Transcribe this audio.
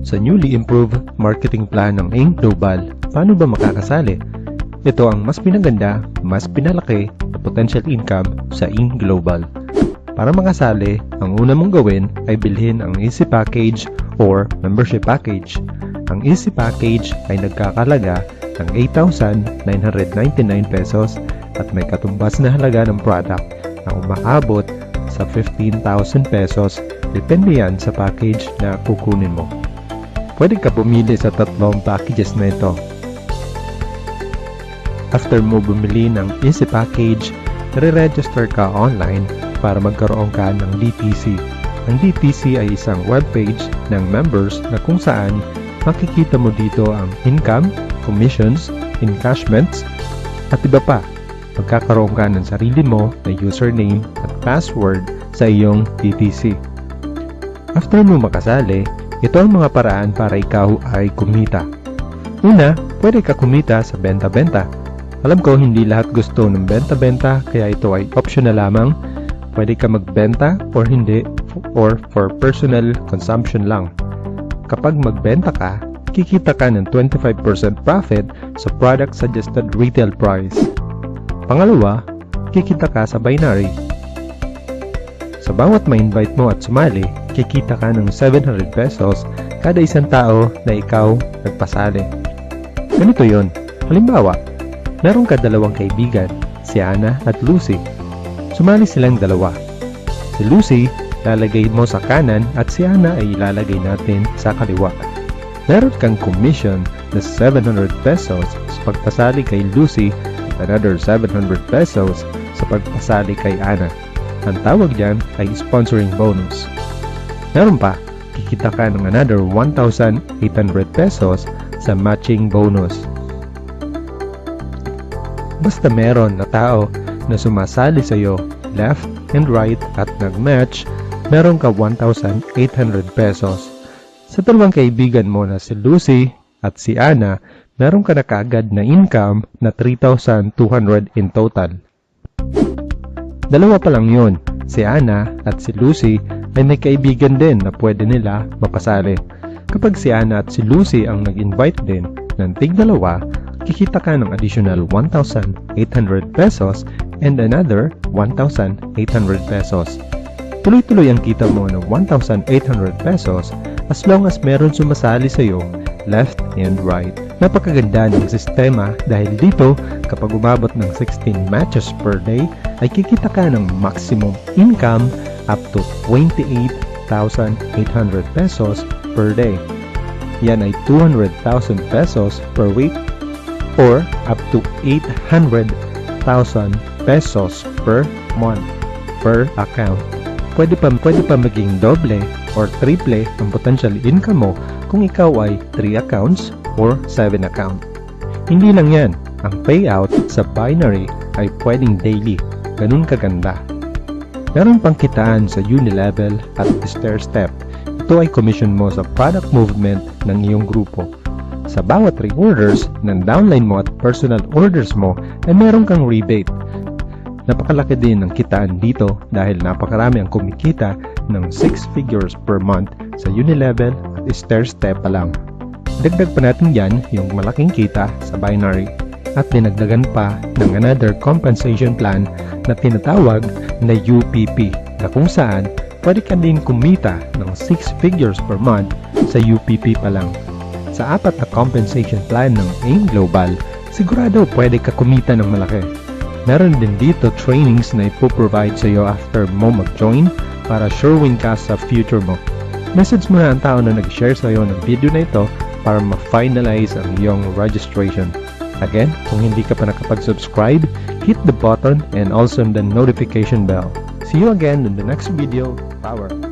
Sa newly improved marketing plan ng AIM Global, paano ba makakasali? Ito ang mas pinaganda, mas pinalaki na potential income sa AIM Global. Para makasali, ang una mong gawin ay bilhin ang Easy Package or Membership Package. Ang Easy Package ay nagkakalaga ng 8,999 pesos at may katumbas na halaga ng product na umaabot sa 15,000 pesos, depende yan sa package na kukunin mo. Pwede ka pumili sa tatlong packages na ito. After mo bumili ng Easy Package, re-register ka online para magkaroon ka ng DTC. Ang DTC ay isang webpage ng members na kung saan makikita mo dito ang income, commissions, encashments, at iba pa. Magkakaroon ka ng sarili mo na username at password sa iyong DTC. After mo makasali, ito ang mga paraan para ikaw ay kumita. Una, pwede ka kumita sa benta-benta. Alam ko hindi lahat gusto ng benta-benta kaya ito ay optional lamang. Pwede ka magbenta or hindi or for personal consumption lang. Kapag magbenta ka, kikita ka ng 25% profit sa product suggested retail price. Pangalawa, kikita ka sa binary. Sa bawat ma-invite mo at sumali, kikita ka ng 700 pesos kada isang tao na ikaw nagpasali. Ganito yon. Halimbawa, meron ka dalawang kaibigan, si Ana at Lucy. Sumali silang dalawa. Si Lucy, lalagay mo sa kanan at si Ana ay ilalagay natin sa kaliwa. Meron kang commission na 700 pesos sa pagpasali kay Lucy at another 700 pesos sa pagpasali kay Ana. Ang tawag dyan ay sponsoring bonus. Meron pa, kikita ka ng another 1,800 pesos sa matching bonus. Basta meron na tao na sumasali sa iyo left and right at nag-match, meron ka 1,800 pesos. Sa dalawang kaibigan mo na si Lucy at si Ana, meron ka na kaagad na income na 3,200 in total. Dalawa pa lang yun, si Ana at si Lucy ay may kaibigan din na pwede nila mapasali. Kapag si Ana at si Lucy ang nag-invite din ng tig-dalawa, kikita ka ng additional 1,800 pesos and another 1,800 pesos. Tuloy-tuloy ang kita mo ng 1,800 pesos as long as meron sumasali sa iyo left and right. Napakaganda ng sistema dahil dito kapag umabot ng 16 matches per day ay kikita ka ng maximum income up to 28,800 pesos per day. Yan ay 200,000 pesos per week or up to 800,000 pesos per month per account. Pwede pa maging doble or triple ang potential income mo kung ikaw ay 3 accounts or 7 account. Hindi lang yan, ang payout sa binary ay pwedeng daily. Ganun kaganda. Meron pang kitaan sa Unilevel at Stair Step. Ito ay commission mo sa product movement ng iyong grupo. Sa bawat reorders ng downline mo at personal orders mo ay meron kang rebate. Napakalaki din ang kitaan dito dahil napakarami ang kumikita ng 6 figures per month sa Unilevel at Stair Step pa lang. Dagdag pa natin yan yung malaking kita sa binary at dinagdagan pa ng another compensation plan na tinatawag na UPP na kung saan pwede ka din kumita ng 6 figures per month sa UPP pa lang. Sa 4 na compensation plan ng AIM Global, sigurado pwede ka kumita ng malaki. Meron din dito trainings na ipoprovide sa iyo after mo mag-join para sure win ka sa future mo. Message mo na ang tao na nag-share sa iyo ng video na ito para ma-finalize ang iyong registration. Again, kung hindi ka pa nakapag-subscribe, hit the button and also the notification bell. See you again in the next video. Power!